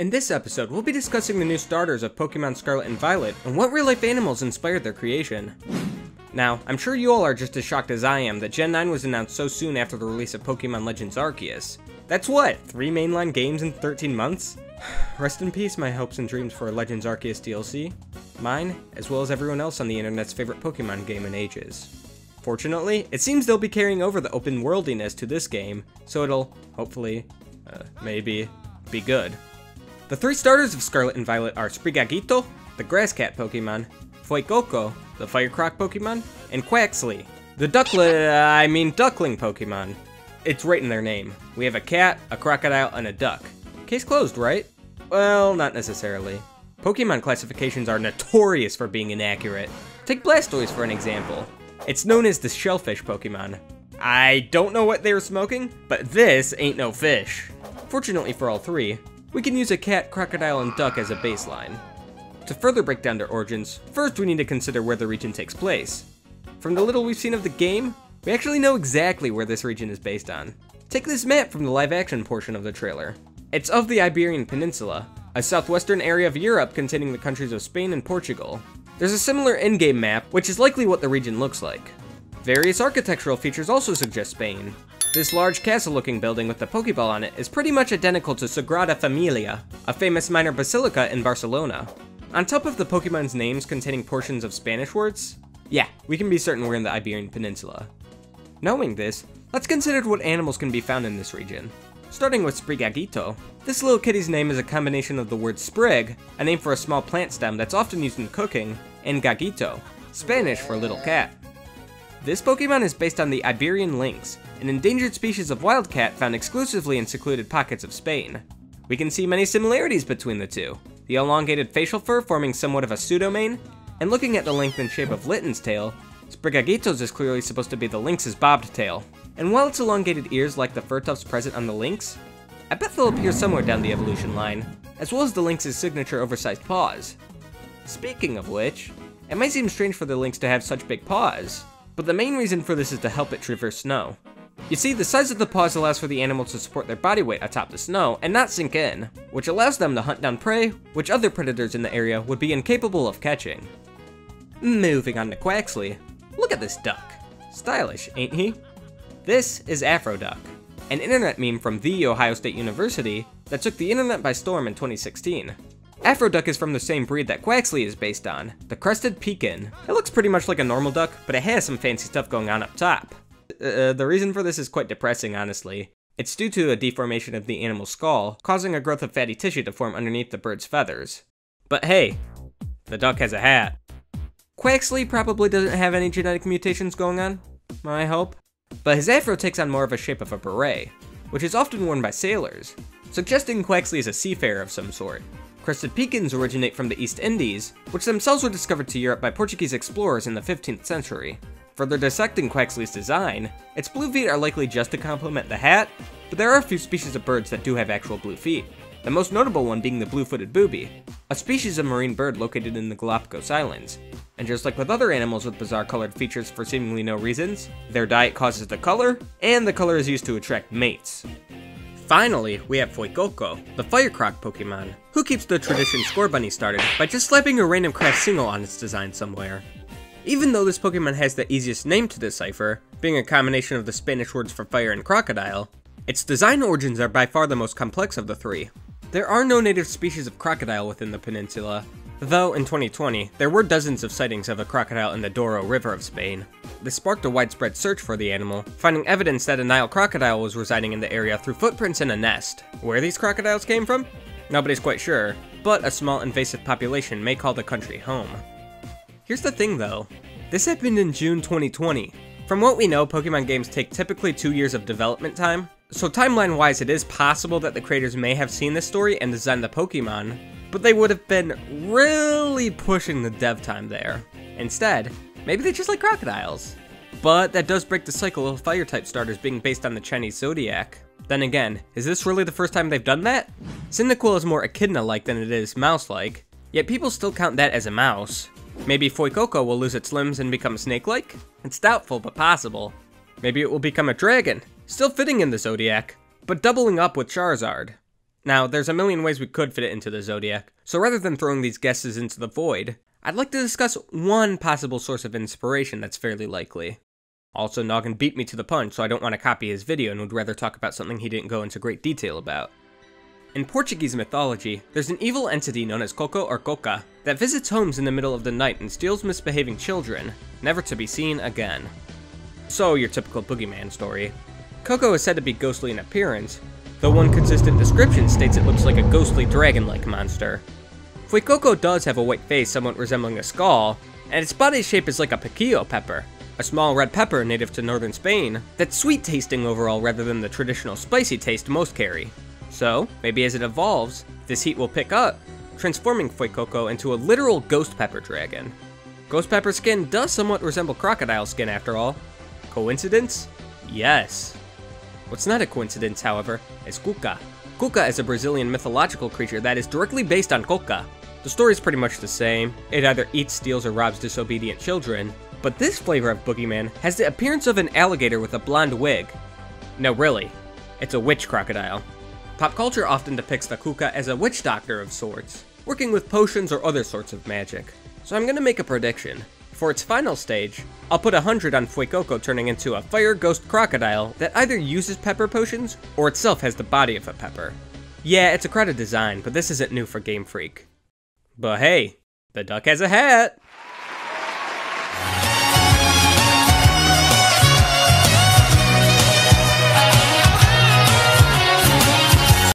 In this episode, we'll be discussing the new starters of Pokémon Scarlet and Violet, and what real-life animals inspired their creation. Now, I'm sure you all are just as shocked as I am that Gen 9 was announced so soon after the release of Pokémon Legends Arceus. That's what, 3 mainline games in 13 months? Rest in peace my hopes and dreams for a Legends Arceus DLC. Mine, as well as everyone else on the internet's favorite Pokémon game in ages. Fortunately, it seems they'll be carrying over the open worldiness to this game, so it'll, hopefully, maybe, be good. The 3 starters of Scarlet and Violet are Sprigatito, the grass cat Pokemon, Fuecoco, the fire croc Pokemon, and Quaxly, the duckling Pokemon. It's right in their name. We have a cat, a crocodile, and a duck. Case closed, right? Well, not necessarily. Pokemon classifications are notorious for being inaccurate. Take Blastoise for an example. It's known as the shellfish Pokemon. I don't know what they were smoking, but this ain't no fish. Fortunately for all 3, we can use a cat, crocodile, and duck as a baseline. To further break down their origins, first we need to consider where the region takes place. From the little we've seen of the game, we actually know exactly where this region is based on. Take this map from the live-action portion of the trailer. It's of the Iberian Peninsula, a southwestern area of Europe containing the countries of Spain and Portugal. There's a similar in-game map, which is likely what the region looks like. Various architectural features also suggest Spain. This large castle-looking building with the Pokeball on it is pretty much identical to Sagrada Familia, a famous minor basilica in Barcelona. On top of the Pokemon's names containing portions of Spanish words, yeah, we can be certain we're in the Iberian Peninsula. Knowing this, let's consider what animals can be found in this region. Starting with Sprigatito, this little kitty's name is a combination of the word sprig, a name for a small plant stem that's often used in cooking, and gagito, Spanish for little cat. This Pokemon is based on the Iberian lynx, an endangered species of wildcat found exclusively in secluded pockets of Spain. We can see many similarities between the two, the elongated facial fur forming somewhat of a pseudomane, and looking at the length and shape of Litten's tail, Sprigatito's is clearly supposed to be the lynx's bobbed tail. And while its elongated ears like the fur tufts present on the lynx, I bet they'll appear somewhere down the evolution line, as well as the lynx's signature oversized paws. Speaking of which, it might seem strange for the lynx to have such big paws, but the main reason for this is to help it traverse snow. You see, the size of the paws allows for the animal to support their body weight atop the snow and not sink in, which allows them to hunt down prey, which other predators in the area would be incapable of catching. Moving on to Quaxly, look at this duck. Stylish, ain't he? This is Afroduck, an internet meme from The Ohio State University that took the internet by storm in 2016. Afroduck is from the same breed that Quaxly is based on, the crested pekin. It looks pretty much like a normal duck, but it has some fancy stuff going on up top. The reason for this is quite depressing, honestly. It's due to a deformation of the animal's skull, causing a growth of fatty tissue to form underneath the bird's feathers. But hey, the duck has a hat. Quaxly probably doesn't have any genetic mutations going on, I hope. But his afro takes on more of a shape of a beret, which is often worn by sailors, suggesting Quaxly is a seafarer of some sort. Crested pekins originate from the East Indies, which themselves were discovered to Europe by Portuguese explorers in the 15th century. Further dissecting Quaxly's design, its blue feet are likely just to complement the hat, but there are a few species of birds that do have actual blue feet, the most notable one being the blue-footed booby, a species of marine bird located in the Galapagos Islands. And just like with other animals with bizarre colored features for seemingly no reasons, their diet causes the color, and the color is used to attract mates. Finally, we have Fuecoco, the fire croc Pokemon, who keeps the tradition Score Bunny started by just slapping a random craft single on its design somewhere. Even though this Pokemon has the easiest name to decipher, being a combination of the Spanish words for fire and crocodile, its design origins are by far the most complex of the 3. There are no native species of crocodile within the peninsula, though in 2020, there were dozens of sightings of a crocodile in the Douro River of Spain. This sparked a widespread search for the animal, finding evidence that a Nile crocodile was residing in the area through footprints in a nest. Where these crocodiles came from? Nobody's quite sure, but a small invasive population may call the country home. Here's the thing though, this happened in June 2020. From what we know, Pokemon games take typically 2 years of development time, so timeline-wise it is possible that the creators may have seen this story and designed the Pokemon, but they would have been really pushing the dev time there. Instead, maybe they just like crocodiles. But that does break the cycle of fire-type starters being based on the Chinese zodiac. Then again, is this really the first time they've done that? Cyndaquil is more echidna-like than it is mouse-like, yet people still count that as a mouse. Maybe Fuecoco will lose its limbs and become snake-like? It's doubtful, but possible. Maybe it will become a dragon, still fitting in the zodiac, but doubling up with Charizard. Now, there's a million ways we could fit it into the Zodiac, so rather than throwing these guesses into the void, I'd like to discuss one possible source of inspiration that's fairly likely. Also, Noggin beat me to the punch, so I don't want to copy his video and would rather talk about something he didn't go into great detail about. In Portuguese mythology, there's an evil entity known as Coco or Coca that visits homes in the middle of the night and steals misbehaving children, never to be seen again. So, your typical boogeyman story. Coco is said to be ghostly in appearance, though one consistent description states it looks like a ghostly dragon-like monster. Fuecoco does have a white face somewhat resembling a skull, and its body shape is like a piquillo pepper, a small red pepper native to northern Spain that's sweet-tasting overall rather than the traditional spicy taste most carry. So, maybe as it evolves, this heat will pick up, transforming Fuecoco into a literal ghost pepper dragon. Ghost pepper skin does somewhat resemble crocodile skin after all. Coincidence? Yes. What's not a coincidence, however, is Cuca. Cuca is a Brazilian mythological creature that is directly based on Coca. The story's pretty much the same. It either eats, steals, or robs disobedient children, but this flavor of boogeyman has the appearance of an alligator with a blonde wig. No, really, it's a witch crocodile. Pop culture often depicts the Cuca as a witch doctor of sorts, working with potions or other sorts of magic. So I'm gonna make a prediction. For its final stage, I'll put 100 on Fuecoco turning into a fire ghost crocodile that either uses pepper potions or itself has the body of a pepper. Yeah, it's a crowded design, but this isn't new for Game Freak. But hey, the duck has a hat!